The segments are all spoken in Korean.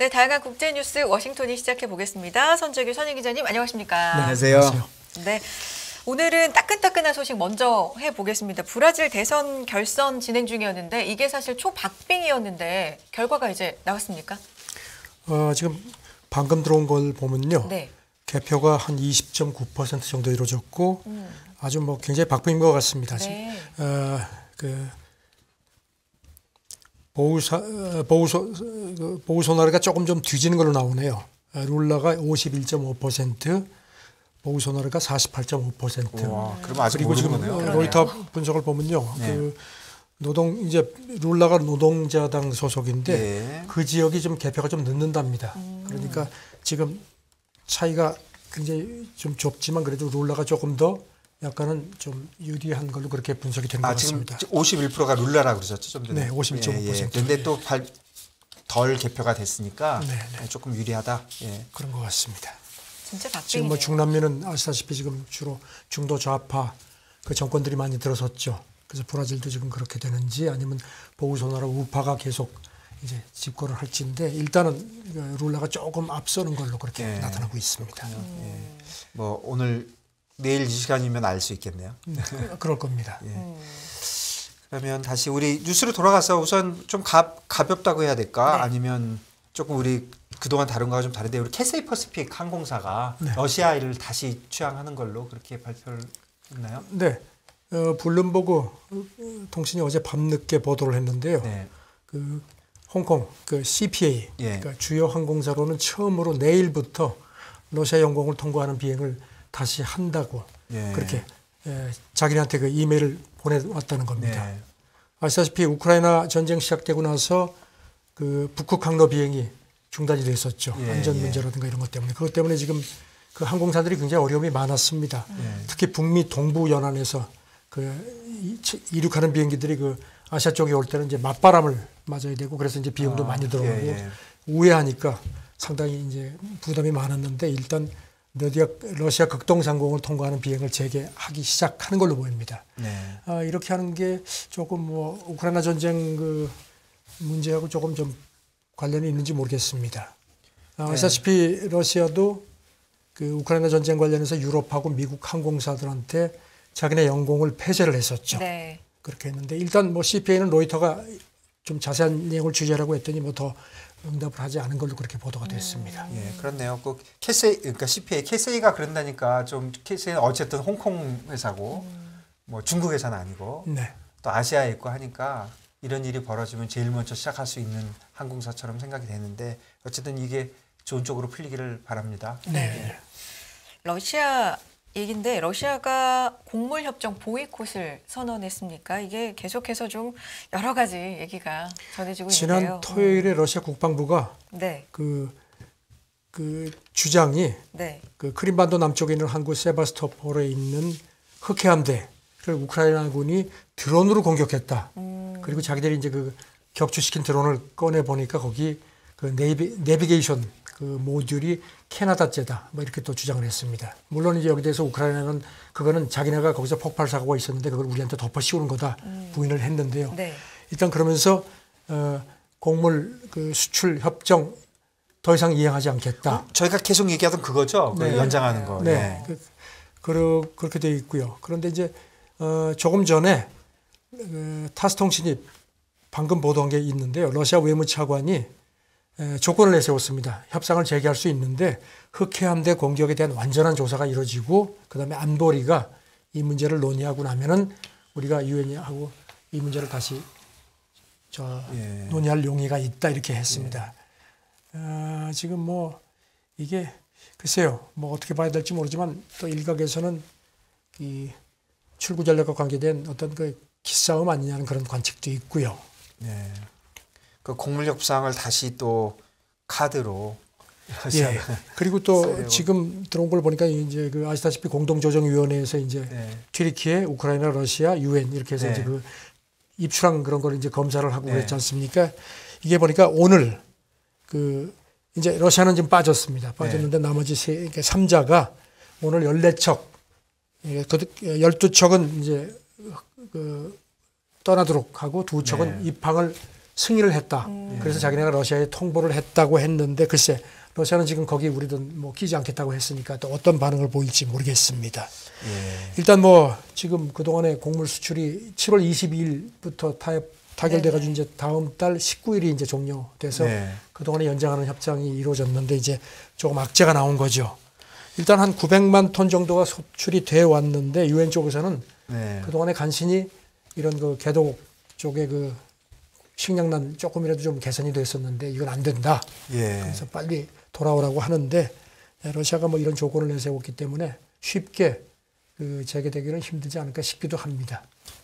네, 다양한 국제 뉴스 워싱턴이 시작해 보겠습니다. 손재규 선임 기자님, 안녕하십니까? 네, 안녕하세요. 네, 오늘은 따끈따끈한 소식 먼저 해보겠습니다. 브라질 대선 결선 진행 중이었는데 이게 사실 초박빙이었는데 결과가 이제 나왔습니까? 지금 방금 들어온 걸 보면요. 네. 개표가 한 20.9% 정도 이루어졌고 아주 뭐 굉장히 박빙인 것 같습니다. 네. 보우소나루가 조금 좀 뒤지는 걸로 나오네요. 룰라가 51.5%, 보우소나루가 48.5%. 와, 그럼 아직 그리고 지금 모르겠네요. 로이터 분석을 보면요. 네. 룰라가 노동자당 소속인데 네. 그 지역이 좀 개표가 좀 늦는답니다. 그러니까 지금 차이가 굉장히 좀 좁지만 그래도 룰라가 조금 더 약간은 좀 유리한 걸로 그렇게 분석이 된 것 같습니다. 지금 51%가 룰라라고 그러셨죠? 좀 전에. 네, 51.5%. 그런데 또 덜 개표가 됐으니까 네. 조금 유리하다. 예. 그런 것 같습니다. 진짜 박빙이네요. 지금 뭐 중남미는 아시다시피 지금 주로 중도 좌파 그 정권들이 많이 들어섰죠. 그래서 브라질도 지금 그렇게 되는지 아니면 보우소나루 우파가 계속 이제 집권을 할지인데 일단은 룰라가 조금 앞서는 걸로 그렇게 나타나고 있습니다. 뭐 오늘 내일 이 시간이면 알 수 있겠네요. 그럴 겁니다. 그러면 다시 우리 뉴스로 돌아가서 우선 좀 가볍다고 해야 될까? 네. 아니면 조금 우리 그동안 다른 거와 좀 다른데 우리 캐세이 퍼시픽 항공사가 네. 러시아를 다시 취항하는 걸로 그렇게 발표를 했나요? 네. 블룸버그 통신이 어제 밤늦게 보도를 했는데요. 네. 그 홍콩 그 CPA 그러니까 주요 항공사로는 처음으로 내일부터 러시아 영공을 통과하는 비행을 다시 한다고 그렇게 자기네한테 그 이메일을 보내왔다는 겁니다. 네. 아시다시피 우크라이나 전쟁 시작되고 나서 그 북극 항로 비행이 중단이 됐었죠. 안전 문제라든가 이런 것 때문에. 그것 때문에 지금 그 항공사들이 굉장히 어려움이 많았습니다. 특히 북미 동부 연안에서 그 이륙하는 비행기들이 그 아시아 쪽에 올 때는 이제 맞바람을 맞아야 되고 그래서 이제 비용도 많이 들어가고 우회하니까 상당히 이제 부담이 많았는데 일단 러시아 극동상공을 통과하는 비행을 재개하기 시작하는 걸로 보입니다. 이렇게 하는 게 조금 뭐 우크라이나 전쟁 그 문제하고 조금 좀 관련이 있는지 모르겠습니다. 아시다시피 러시아도 그 우크라이나 전쟁 관련해서 유럽하고 미국 항공사들한테 자기네 영공을 폐쇄를 했었죠. 네. 그렇게 했는데 일단 뭐 CPA는 로이터가 좀 자세한 내용을 취재하라고 했더니 뭐 더 응답을 하지 않은 걸로 그렇게 보도가 됐습니다. 예, 그렇네요. 그 캐세이 그러니까 CPA 캐세이가 그런다니까 좀 캐세이는 어쨌든 홍콩 회사고 뭐 중국 회사는 아니고 또 아시아에 있고 하니까 이런 일이 벌어지면 제일 먼저 시작할 수 있는 항공사처럼 생각이 되는데 어쨌든 이게 좋은 쪽으로 풀리기를 바랍니다. 네. 러시아 얘긴데 러시아가 곡물 협정 보이콧을 선언했습니까? 이게 계속해서 좀 여러 가지 얘기가 전해지고 있는데요. 지난 토요일에 러시아 국방부가 그 주장이 그 크림반도 남쪽에 있는 항구 세바스토폴에 있는 흑해함대를 우크라이나군이 드론으로 공격했다. 그리고 자기들이 이제 그 격추시킨 드론을 꺼내 보니까 거기 그 내비게이션 그 모듈이 캐나다제다. 뭐 이렇게 또 주장을 했습니다. 물론 이제 여기 대해서 우크라이나는 그거는 자기네가 거기서 폭발 사고가 있었는데 그걸 우리한테 덮어 씌우는 거다 부인을 했는데요. 일단 그러면서 곡물 그 수출 협정 더 이상 이행하지 않겠다. 저희가 계속 얘기하던 그거죠. 연장하는 거. 네. 그렇게 되어 있고요. 그런데 이제 조금 전에 타스 통신이 방금 보도한 게 있는데요. 러시아 외무차관이 조건을 내세웠습니다. 협상을 재개할 수 있는데 흑해함대 공격에 대한 완전한 조사가 이루어지고 그다음에 안보리가 이 문제를 논의하고 나면은 우리가 유엔하고 이 문제를 다시 논의할 용의가 있다 이렇게 했습니다. 지금 뭐 이게 글쎄요. 뭐 어떻게 봐야 될지 모르지만 또 일각에서는 이 출구 전략과 관계된 어떤 그 기싸움 아니냐는 그런 관측도 있고요. 그 곡물 협상을 다시 또 카드로 그리고 또 지금 들어온 걸 보니까 이제 그 아시다시피 공동조정위원회에서 이제 튀르키예, 우크라이나, 러시아, 유엔 이렇게 해서 이제 그 입출항 그런 걸 이제 검사를 하고 그랬지 않습니까? 이게 보니까 오늘 그 이제 러시아는 지금 빠졌습니다. 빠졌는데 나머지 3자가 오늘 14척, 12척은 이제 그 떠나도록 하고 2척은 입항을 승인을 했다. 그래서 자기네가 러시아에 통보를 했다고 했는데 글쎄 러시아는 지금 거기 우리도 뭐 끼지 않겠다고 했으니까 또 어떤 반응을 보일지 모르겠습니다. 예. 일단 뭐 지금 그동안에 곡물 수출이 7월 22일부터 타결돼가지고 이제 다음 달 19일이 이제 종료돼서 네. 그동안에 연장하는 협상이 이루어졌는데 이제 조금 악재가 나온 거죠. 일단 한 900만 톤 정도가 수출이 돼 왔는데 유엔 쪽에서는 네. 그동안에 간신히 이런 그 개도 쪽에 그 식량난 조금이라도 좀 개선이 됐었는데 이건 안 된다. 예. 그래서 빨리 돌아오라고 하는데 러시아가 뭐 이런 조건을 내세웠기 때문에 쉽게 그 재개되기는 힘들지 않을까 싶기도 합니다.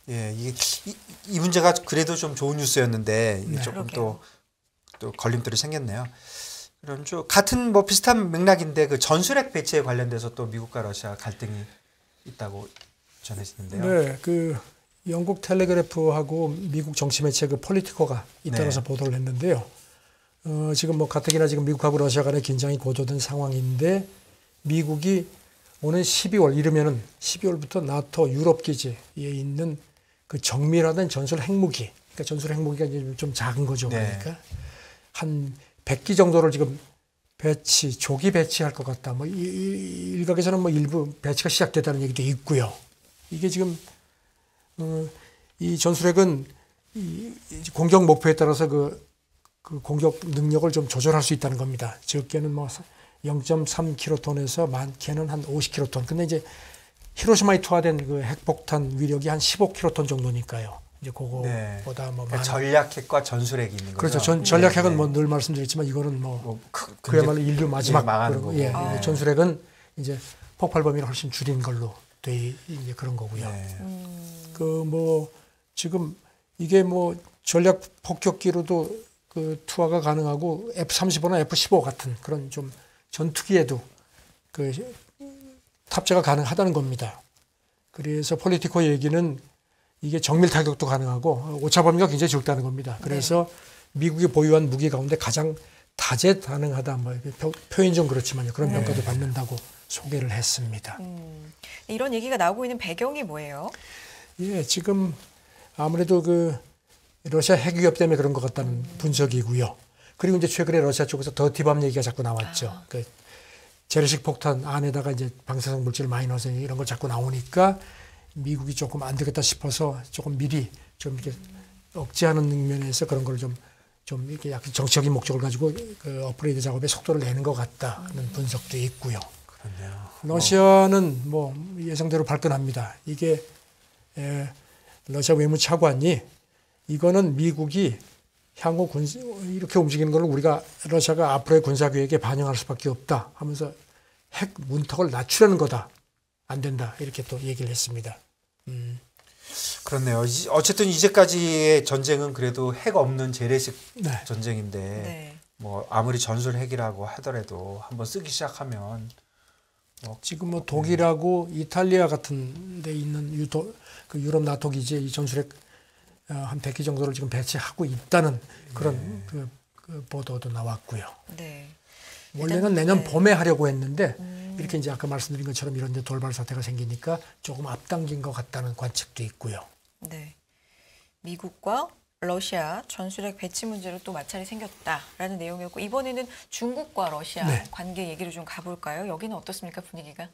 예, 이 문제가 그래도 좀 좋은 뉴스였는데 이게 네. 조금 그러게요. 또 걸림돌이 생겼네요. 그럼 좀 같은 뭐 비슷한 맥락인데 그 전술핵 배치에 관련돼서 또 미국과 러시아 갈등이 있다고 전해지는데요. 네, 그 영국 텔레그래프하고 미국 정치 매체 그 폴리티코가 잇따라서 네. 보도를 했는데요. 지금 뭐 가뜩이나 지금 미국하고 러시아 간의 긴장이 고조된 상황인데 미국이 오는 12월 이르면은 12월부터 나토 유럽 기지에 있는 그 정밀화된 전술 핵무기, 그러니까 전술 핵무기가 이제 좀 작은 거죠. 네. 그러니까 한 100기 정도를 지금 조기 배치할 것 같다. 뭐 일각에서는 뭐 일부 배치가 시작됐다는 얘기도 있고요. 이게 지금 이 전술핵은 이 공격 목표에 따라서 그 공격 능력을 좀 조절할 수 있다는 겁니다. 적게는 뭐 0.3킬로톤에서 많게는 한 50킬로톤. 근데 이제 히로시마에 투하된 그 핵폭탄 위력이 한 15킬로톤 정도니까요. 이제 그거보다 뭐 그러니까 전략핵과 전술핵이 있는 거죠. 그렇죠. 전략핵은 뭐 늘 말씀드렸지만 이거는 뭐 그야말로 인류 마지막 망하는 거고. 예, 네. 전술핵은 이제 폭발 범위를 훨씬 줄인 걸로 돼 이제 그런 거고요. 네. 그 뭐 지금 이게 뭐 전략 폭격기로도 그 투하가 가능하고 F-35나 F-15 같은 그런 좀 전투기에도 그 탑재가 가능하다는 겁니다. 그래서 폴리티코 얘기는 이게 정밀 타격도 가능하고 오차 범위가 굉장히 적다는 겁니다. 그래서 미국이 보유한 무기 가운데 가장 다재 가능하다. 뭐 표현 좀 그렇지만요. 그런 평가도 받는다고 소개를 했습니다. 이런 얘기가 나오고 있는 배경이 뭐예요? 예, 지금 아무래도 그 러시아 핵 위협 때문에 그런 것 같다는 분석이고요. 그리고 이제 최근에 러시아 쪽에서 더티밤 얘기가 자꾸 나왔죠. 그 재래식 폭탄 안에다가 이제 방사성 물질을 많이 넣어서 이런 걸 자꾸 나오니까 미국이 조금 안 되겠다 싶어서 조금 미리 좀 이렇게 억제하는 측면에서 그런 걸 좀 이렇게 약간 정치적인 목적을 가지고 그 업그레이드 작업에 속도를 내는 것 같다는 분석도 있고요. 그렇네요. 러시아는 뭐 예상대로 발끈합니다. 이게 러시아 외무차관이 이거는 미국이 향후 이렇게 움직이는 걸 우리가 러시아가 앞으로의 군사 계획에 반영할 수밖에 없다 하면서 핵 문턱을 낮추려는 거다. 안 된다. 이렇게 또 얘기를 했습니다. 그렇네요. 어쨌든 이제까지의 전쟁은 그래도 핵 없는 재래식 네. 전쟁인데 네. 뭐 아무리 전술 핵이라고 하더라도 한번 쓰기 시작하면 지금 뭐 독일하고 이탈리아 같은 데 있는 그 유럽 나토 기지에 이 전술핵 한 100기 정도를 지금 배치하고 있다는 그런 그 보도도 나왔고요. 네. 원래는 내년 봄에 하려고 했는데 이렇게 이제 아까 말씀드린 것처럼 이런 이제 돌발 사태가 생기니까 조금 앞당긴 것 같다는 관측도 있고요. 네. 미국과 러시아 전술핵 배치 문제로 또 마찰이 생겼다라는 내용이었고 이번에는 중국과 러시아 네. 관계 얘기를 좀 가볼까요? 여기는 어떻습니까 분위기가?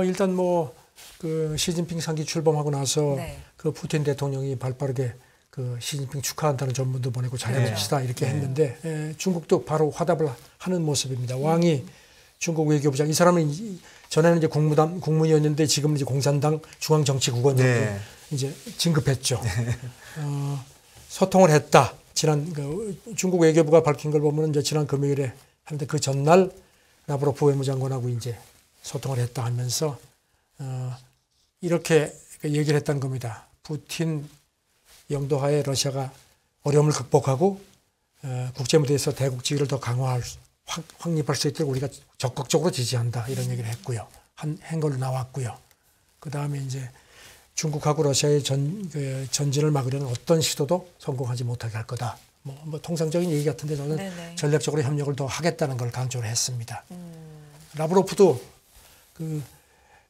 일단 뭐 그 시진핑 상기 출범하고 나서 네. 그 푸틴 대통령이 발빠르게 그 시진핑 축하한다는 전문도 보내고 잘해봅시다 이렇게 했는데 중국도 바로 화답을 하는 모습입니다. 왕이 중국 외교부장 이 사람은 전에는 이제 국무위원인데 지금은 이제 공산당 중앙정치국원으로 네. 이제 진급했죠. 소통을 했다. 지난 그 중국 외교부가 밝힌 걸 보면 이제 지난 금요일에 하는데 그 전날 라브로프 외무장관하고 이제 소통을 했다 하면서 이렇게 얘기를 했다는 겁니다. 푸틴 영도하에 러시아가 어려움을 극복하고 국제 무대에서 대국 지위를 더 확립할 수 있도록 우리가 적극적으로 지지한다 이런 얘기를 했고요. 한 걸로 나왔고요. 그 다음에 이제 중국하고 러시아의 전진을 막으려는 어떤 시도도 성공하지 못하게 할 거다. 뭐 통상적인 얘기 같은데 저는 네네. 전략적으로 협력을 더 하겠다는 걸 강조를 했습니다. 라브로프도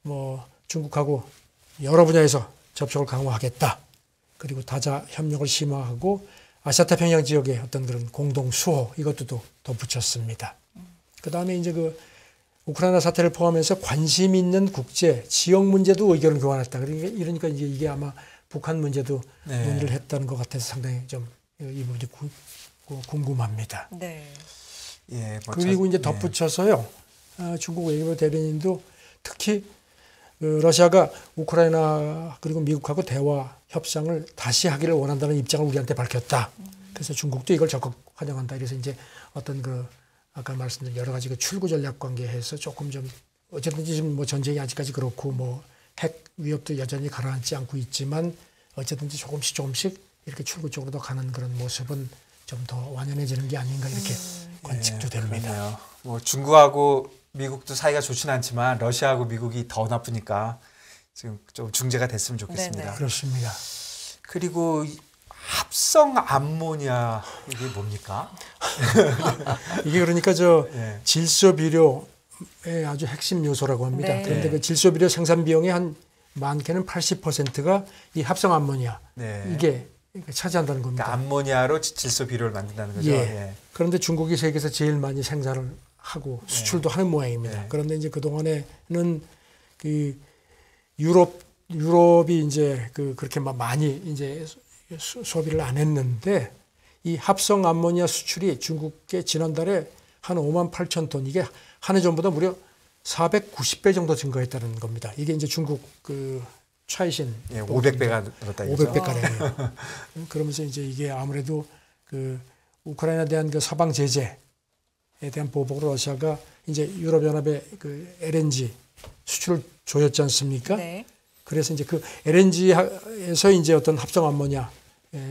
뭐 중국하고 여러 분야에서 접촉을 강화하겠다. 그리고 다자 협력을 심화하고 아시아태평양 지역의 어떤 그런 공동 수호 이것도 또 덧붙였습니다. 그다음에 이제 그 우크라이나 사태를 포함해서 관심 있는 국제 지역 문제도 의견을 교환했다. 그러니까 이제 이게 아마 북한 문제도 논의를 했다는 것 같아서 상당히 좀 이 부분이 궁금합니다. 네. 예, 뭐 그리고 이제 덧붙여서요. 중국 외교부 대변인도 특히 러시아가 우크라이나 그리고 미국하고 대화 협상을 다시 하기를 원한다는 입장을 우리한테 밝혔다. 그래서 중국도 이걸 적극 환영한다. 그래서 이제 어떤 그 아까 말씀드린 여러 가지 그 출구 전략 관계에서 조금 좀 어쨌든지 지금 뭐 전쟁이 아직까지 그렇고 뭐 핵 위협도 여전히 가라앉지 않고 있지만 어쨌든지 조금씩 이렇게 출구 쪽으로 더 가는 그런 모습은 좀 더 완연해지는 게 아닌가 이렇게 관측도 됩니다. 그러네요. 뭐 중국하고 미국도 사이가 좋지는 않지만 러시아하고 미국이 더 나쁘니까 지금 좀 중재가 됐으면 좋겠습니다. 네네. 그렇습니다. 그리고 합성 암모니아 이게 뭡니까? 이게 그러니까 저 예. 질소 비료의 아주 핵심 요소라고 합니다. 네. 그런데 그 질소 비료 생산 비용의 한 많게는 80%가 이 합성 암모니아 이게 차지한다는 겁니다. 그러니까 암모니아로 질소 비료를 만든다는 거죠. 예. 그런데 중국이 세계에서 제일 많이 생산을 하고 수출도 하는 모양입니다. 그런데 이제 그 동안에는 그 유럽이 이제 그렇게 막 많이 이제 소비를 안 했는데 이 합성 암모니아 수출이 중국에 지난달에 한 5만 8천 톤 이게 한 해 전보다 무려 490배 정도 증가했다는 겁니다. 이게 이제 중국 그 최신 500배가 늘었다 이거죠. 500배 가량이요. 그러면서 이제 이게 아무래도 그 우크라이나에 대한 그 서방 제재에 대한 보복으로 러시아가 이제 유럽연합의 그 LNG 수출을 조였지 않습니까? 네. 그래서 이제 그 LNG에서 이제 어떤 합성 암모니아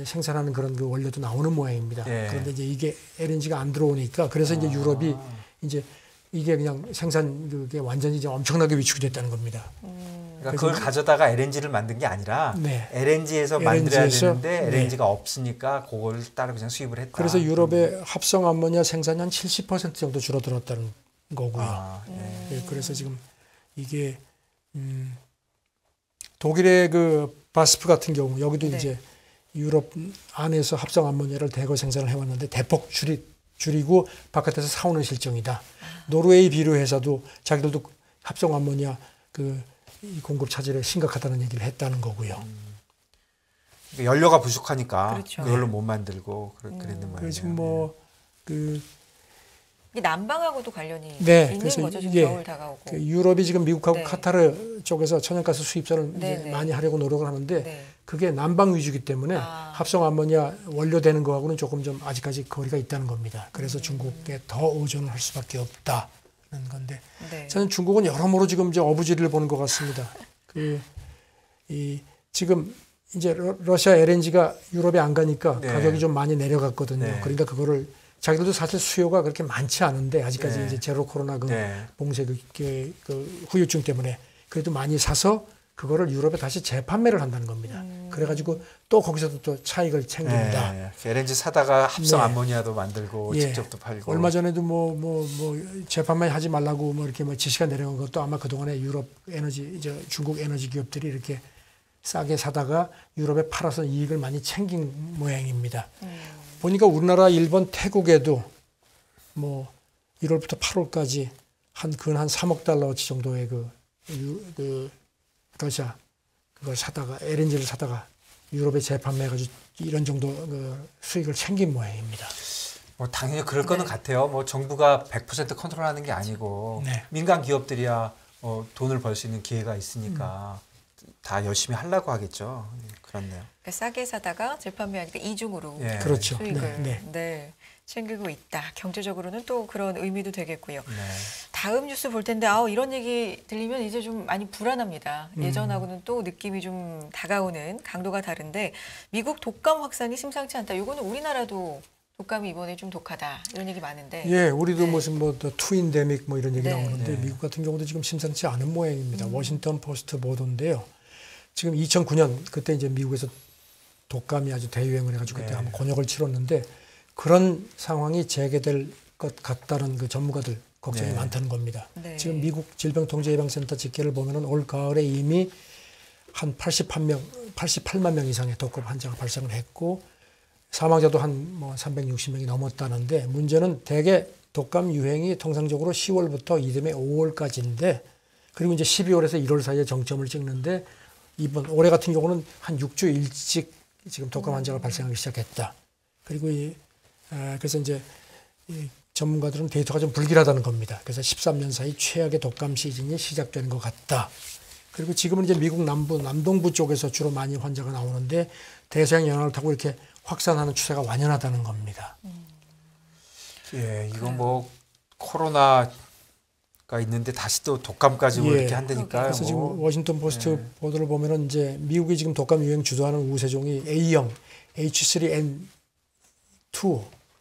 생산하는 그런 그 원료도 나오는 모양입니다. 그런데 이제 이게 LNG가 안 들어오니까 그래서 이제 유럽이 이제 이게 그냥 생산 그게 완전히 이제 엄청나게 위축이 됐다는 겁니다. 그러니까 그걸 가져다가 LNG를 만든 게 아니라 LNG에서 만들어야 되는데 LNG가 없으니까 그걸 따로 그냥 수입을 했다. 그래서 유럽의 합성 암모니아 생산이 한 70% 정도 줄어들었다는 거고요. 그래서 지금 이게 독일의 그 바스프 같은 경우 여기도 이제 유럽 안에서 합성 암모니아를 대거 생산을 해왔는데 대폭 줄이고 바깥에서 사오는 실정이다. 노르웨이 비료 회사도 자기들도 합성 암모니아 이 공급 차질에 심각하다는 얘기를 했다는 거고요. 그러니까 연료가 부족하니까 그렇죠. 그걸로 못 만들고 그랬는 모양이에요. 그래서 지금 이 난방하고도 관련이 있는 그래서 거죠. 지금 이게 겨울 다가오고. 유럽이 지금 미국하고 카타르 쪽에서 천연가스 수입선을 이제 많이 하려고 노력을 하는데 그게 난방 위주이기 때문에 합성 암모니아 원료 되는 거하고는 조금 좀 아직까지 거리가 있다는 겁니다. 그래서 중국에 더 의존을 할 수밖에 없다는 건데 저는 중국은 여러모로 지금 이제 어부지리를 보는 것 같습니다. 지금 이제 러시아 LNG가 유럽에 안 가니까 가격이 좀 많이 내려갔거든요. 그러니까 그거를 자기들도 사실 수요가 그렇게 많지 않은데 아직까지 이제 제로 코로나 봉쇄 그 후유증 때문에 그래도 많이 사서 그거를 유럽에 다시 재판매를 한다는 겁니다. 그래가지고 또 거기서도 또 차익을 챙긴다. LNG 사다가 합성 암모니아도 만들고 직접 또 팔고. 얼마 전에도 뭐 재판매 하지 말라고 뭐 이렇게 뭐 지시가 내려온 것도 아마 그 동안에 유럽 에너지 중국 에너지 기업들이 이렇게 싸게 사다가 유럽에 팔아서 이익을 많이 챙긴 모양입니다. 보니까 우리나라, 일본, 태국에도 뭐 1월부터 8월까지 근 한 3억 달러치 정도의 그 러시아 그걸 사다가 LNG를 사다가 유럽에 재판매해가지고 이런 정도 그 수익을 챙긴 모양입니다. 뭐 당연히 그럴 거는 같아요. 뭐 정부가 100% 컨트롤하는 게 아니고 민간 기업들이야 돈을 벌 수 있는 기회가 있으니까 다 열심히 하려고 하겠죠. 그렇네요. 그러니까 싸게 사다가 재판매하니까 이중으로 그렇죠. 수익을 챙기고 있다. 경제적으로는 또 그런 의미도 되겠고요. 네. 다음 뉴스 볼 텐데 이런 얘기 들리면 이제 좀 많이 불안합니다. 예전하고는 또 느낌이 좀 다가오는 강도가 다른데 미국 독감 확산이 심상치 않다. 이거는 우리나라도 독감이 이번에 좀 독하다. 이런 얘기 많은데. 우리도 무슨 투인데믹 뭐 이런 얘기 나오는데 미국 같은 경우도 지금 심상치 않은 모양입니다. 워싱턴 포스트 보도인데요. 지금 2009년 그때 이제 미국에서 독감이 아주 대유행을 해가지고 그때 한번 곤욕을 치렀는데 그런 상황이 재개될 것 같다는 그 전문가들 걱정이 많다는 겁니다. 지금 미국 질병통제예방센터 집계를 보면은 올 가을에 이미 한 88만 명 이상의 독감 환자가 발생을 했고 사망자도 한 뭐 360명이 넘었다는데 문제는 대개 독감 유행이 통상적으로 10월부터 이듬해 5월까지인데 그리고 이제 12월에서 1월 사이에 정점을 찍는데 이번 올해 같은 경우는 한 6주 일찍 지금 독감 환자가 발생하기 시작했다. 그리고 그래서 이제 이 전문가들은 데이터가 좀 불길하다는 겁니다. 그래서 13년 사이 최악의 독감 시즌이 시작되는 것 같다. 그리고 지금은 이제 미국 남동부 쪽에서 주로 많이 환자가 나오는데 대서양 연안을 타고 이렇게 확산하는 추세가 완연하다는 겁니다. 예, 이거 뭐 코로나가 있는데 다시 또 독감까지 뭐 이렇게 한다니까요. 그래서 뭐. 지금 워싱턴 포스트 보도를 보면은 이제 미국이 지금 독감 유행 주도하는 우세종이 A형 H3N2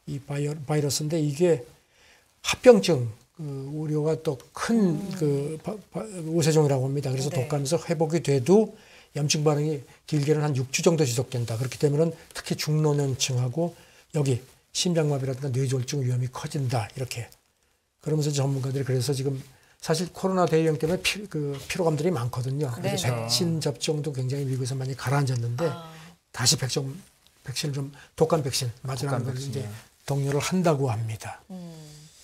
이 바이러스인데 이게 합병증 우려가 또 큰 그 우세종이라고 합니다. 그래서 네. 독감에서 회복이 돼도 염증 반응이 길게는 한 6주 정도 지속된다. 그렇기 때문에 특히 중노년층하고 여기 심장마비라든가 뇌졸중 위험이 커진다. 이렇게. 그러면서 전문가들이 그래서 지금 사실 코로나 대유행 때문에 피로감들이 많거든요. 그래서 네네. 백신 접종도 굉장히 미국에서 많이 가라앉았는데 다시 백신을 좀 독감 백신 맞으라는 걸 이제 독려를 한다고 합니다.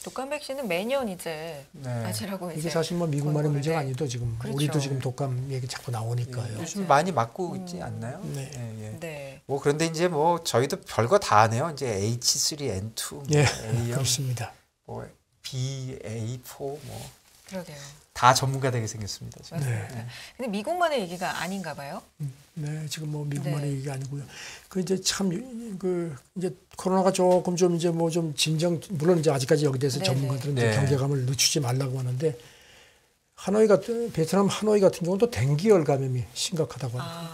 독감 백신은 매년 이제 맞으라고 이게 이제 사실 뭐 미국만의 문제가 네. 아니도 지금 그렇죠. 우리도 지금 독감 얘기 자꾸 나오니까요. 요즘 많이 맞고 있지 않나요? 네. 예, 예. 네. 뭐 그런데 이제 뭐 저희도 별거 다 하네요. 이제 H3N2, 뭐 예, A형, 그렇습니다. 뭐 BA4 뭐 그러게요. 다 전문가 되게 생겼습니다. 지금. 맞습니다. 근데 미국만의 얘기가 아닌가 봐요. 네, 지금 뭐 미국만의 네. 얘기가 아니고요. 그 이제 참 그 이제 코로나가 조금 좀 이제 뭐 좀 진정 물론 이제 아직까지 여기 대해서 네네. 전문가들은 이제 네. 경계감을 늦추지 말라고 하는데 베트남 하노이 같은 경우는 또 댕기열 감염이 심각하다고 합니다.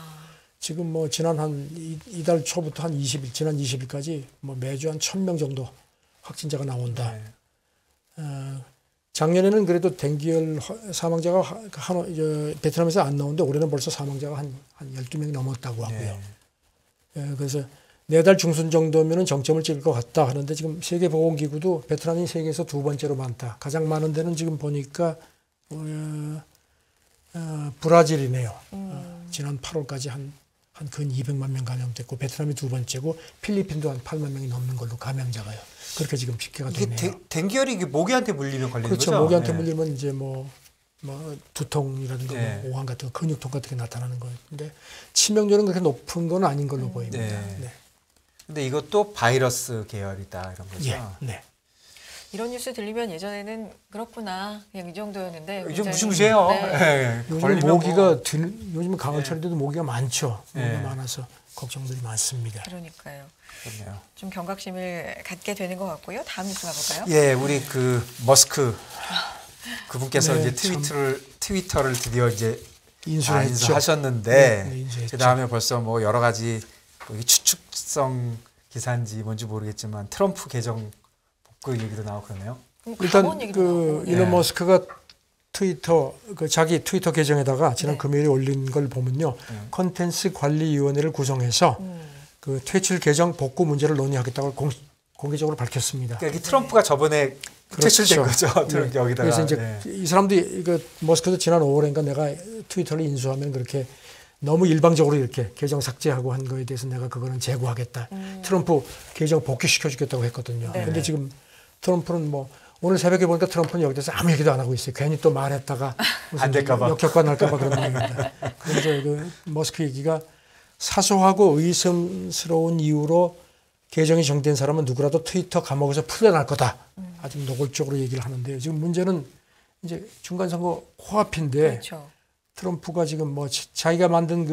지금 뭐 지난 한 이달 초부터 한 20일 지난 20일까지 뭐 매주 한 1,000명 정도 확진자가 나온다. 네. 작년에는 그래도 댕기열 사망자가 베트남에서 안 나오는데 올해는 벌써 사망자가 한 12명이 넘었다고 하고요. 네. 그래서 4달 중순 정도면은 정점을 찍을 것 같다 하는데 지금 세계보건기구도 베트남이 세계에서 두 번째로 많다. 가장 많은 데는 지금 보니까 브라질이네요. 지난 8월까지 한 근 200만 명 감염됐고 베트남이 두 번째고 필리핀도 한 8만 명이 넘는 걸로 감염자가요. 그렇게 지금 집계가 이게 되네요. 댕기열이 이게 모기한테 물리면 걸리는 그렇죠. 거죠? 모기한테 네. 물리면 이제 뭐 두통이라든가 네. 뭐 오한 같은 거, 근육통 같은 게 나타나는 거예요. 근데 치명률은 그렇게 높은 건 아닌 걸로 보입니다. 네. 네. 근데 이것도 바이러스 계열이다 이런 거죠. 예. 네. 이런 뉴스 들리면 예전에는 그렇구나 그냥 이 정도였는데 요즘 굉장히- 무시무시해요. 네. 예, 요즘 걸리면 모기가 요즘 가을철에도 모기가 많죠. 모기가 네. 많아서 걱정들이 많습니다. 그러니까요. 그렇네요. 좀 경각심을 갖게 되는 것 같고요. 다음 뉴스 가볼까요? 예, 우리 그 머스크 그분께서 네, 이제 트위터를 드디어 이제 인수했죠. 인수하셨는데 네, 인수했죠. 그 다음에 벌써 뭐 여러 가지 뭐 이게 추측성 기사인지 뭔지 모르겠지만 트럼프 계정 복구 얘기도 나오고 그러네요. 감원 일단 얘기도 그 나오고. 네. 일론 머스크가 자기 트위터 계정에다가 지난 네. 금요일에 올린 걸 보면요. 컨텐츠 관리위원회를 구성해서 그 퇴출 계정 복구 문제를 논의하겠다고 공개적으로 밝혔습니다. 그러니까 이게 트럼프가 저번에 퇴출된 거죠. 네. 여기다가. 그래서 이제 네. 이 사람도 머스크도 지난 5월인가 내가 트위터를 인수하면 그렇게 너무 일방적으로 이렇게 계정 삭제하고 한 거에 대해서 내가 그거는 제고하겠다. 트럼프 계정 복귀시켜 주겠다고 했거든요. 네. 근데 지금 트럼프는 뭐 오늘 새벽에 보니까 트럼프는 여기 대해서 아무 얘기도 안 하고 있어요. 괜히 또 말했다가 안 될까 봐. 역효과 날까 봐 그런 겁니다. 그래서 그 머스크 얘기가 사소하고 의심스러운 이유로 계정이 정된 사람은 누구라도 트위터 감옥에서 풀려날 거다. 아주 노골적으로 얘기를 하는데요. 지금 문제는 이제 중간선거 코앞인데 그렇죠. 트럼프가 지금 뭐 자기가 만든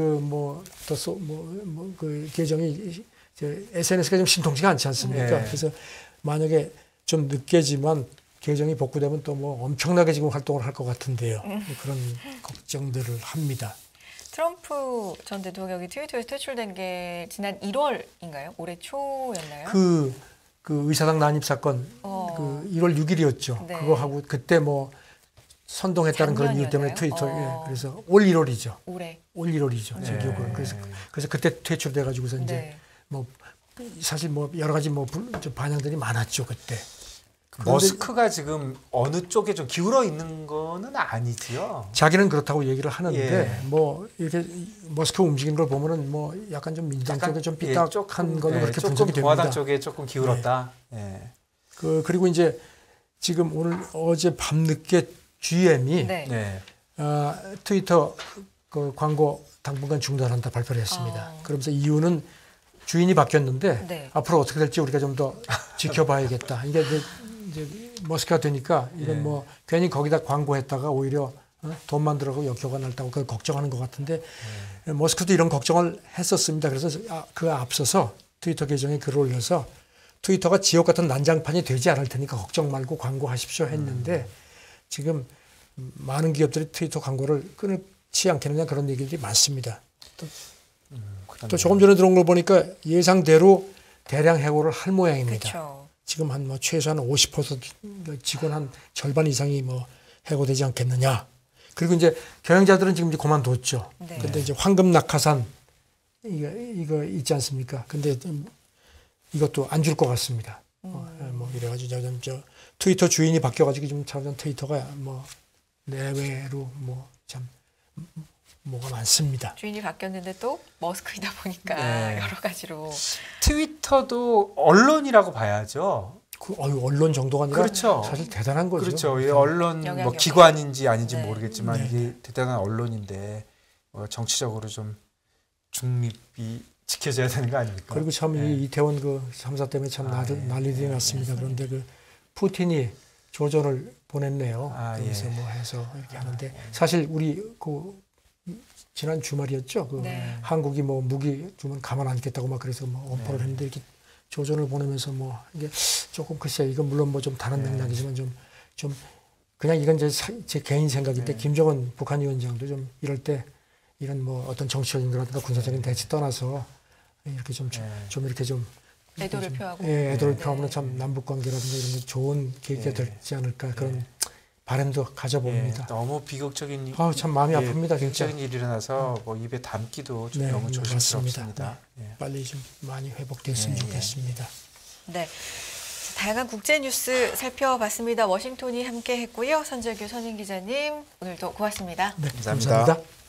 그 계정이 SNS가 좀 신통치가 않지 않습니까? 네. 그래서 만약에 좀 늦게지만 계정이 복구되면 또 뭐 엄청나게 지금 활동을 할 것 같은데요. 그런 걱정들을 합니다. 트럼프 전 대통령이 트위터에서 퇴출된 게 지난 1월인가요? 올해 초였나요? 그 의사당 난입 사건 그 1월 6일이었죠. 네. 그거 하고 그때 뭐 선동했다는 그런 이유 때문에 작년이었나요? 트위터 그래서 올 1월이죠. 올해. 올 1월이죠. 제 네. 기억으로. 그래서 그때 퇴출돼 가지고서 이제 네. 뭐 사실 뭐 여러 가지 뭐 반향들이 많았죠 그때. 머스크가 지금 어느 쪽에 좀 기울어 있는 거는 아니지요. 자기는 그렇다고 얘기를 하는데 예. 뭐 이렇게 머스크 움직이는 걸 보면은 뭐 약간 좀 민주당 쪽에 좀 삐딱한 걸로 그렇게 분석이 조금 됩니다. 공화당 쪽에 조금 기울었다. 예. 그리고 이제 지금 오늘 어제 밤늦게 GM이 네. 네. 트위터 그 광고 당분간 중단한다 발표를 했습니다. 그러면서 이유는 주인이 바뀌었는데 네. 앞으로 어떻게 될지 우리가 좀 더 지켜봐야겠다. 이게 이제 머스크가 되니까 이건 예. 뭐 괜히 거기다 광고했다가 오히려 돈만 들어가고 역효가 날다고 그걸 걱정하는 것 같은데 머스크도 이런 걱정을 했었습니다. 그래서 그 앞서서 트위터 계정에 글을 올려서 트위터가 지옥 같은 난장판이 되지 않을 테니까 걱정 말고 광고하십시오 했는데 지금 많은 기업들이 트위터 광고를 끊지 않겠느냐 그런 얘기들이 많습니다. 또 조금 전에 들어온 걸 보니까 예상대로 대량 해고를 할 모양입니다. 그렇죠. 지금 한 뭐 최소한 50% 직원 한 절반 이상이 뭐 해고되지 않겠느냐. 그리고 이제 경영자들은 지금 이제 그만뒀죠. 네. 근데 이제 황금 낙하산 이거 있지 않습니까? 근데 이것도 안 줄 것 같습니다. 뭐 이래가지고 저 트위터 주인이 바뀌어가지고 지금 참 트위터가 뭐 내외로 뭐 참 뭐가 많습니다. 주인이 바뀌었는데 또 머스크이다 보니까 네. 여러 가지로. 트위터도 언론이라고 봐야죠. 그 언론 정도가 아니라 그렇죠. 사실 대단한 거죠. 그렇죠. 이 언론 뭐 영향력이. 기관인지 아닌지 네. 모르겠지만 네. 이게 대단한 언론인데 정치적으로 좀 중립이 지켜져야 되는 거 아닙니까? 그리고 참 네. 이 이태원 그 참사 때문에 참 예. 난리들이 났습니다. 그런데 그 푸틴이 조전을 보냈네요. 그래서 예. 뭐 해서 이렇게 하는데 사실 우리 그 지난 주말이었죠. 그 네. 한국이 뭐 무기 주면 가만 안 있겠다고 막 그래서 뭐 엄포를 했는데 이렇게 조전을 보내면서 뭐 이게 조금 글쎄 이건 물론 뭐 좀 다른 맥락이지만 좀 그냥 이건 제 개인 생각인데 김정은 북한 위원장도 좀 이럴 때 이런 뭐 어떤 정치적인 거라든가 군사적인 대치 떠나서 이렇게 좀 이렇게 좀 애도를 표하고. 애도를 네. 표하면 참 남북 관계라든가 이런 게 좋은 계기가 되지 않을까 그런 바람도 가져봅니다. 너무 비극적인 참 마음이 아픕니다. 진짜. 비극적인 일이 일어나서 뭐 입에 담기도 좀 네, 너무 맞습니다. 조심스럽습니다. 네. 빨리 좀 많이 회복됐으면 좋겠습니다. 네. 다양한 국제 뉴스 살펴봤습니다. 워싱턴이 함께 했고요. 선재규 선임 기자님 오늘도 고맙습니다. 네, 감사합니다. 감사합니다.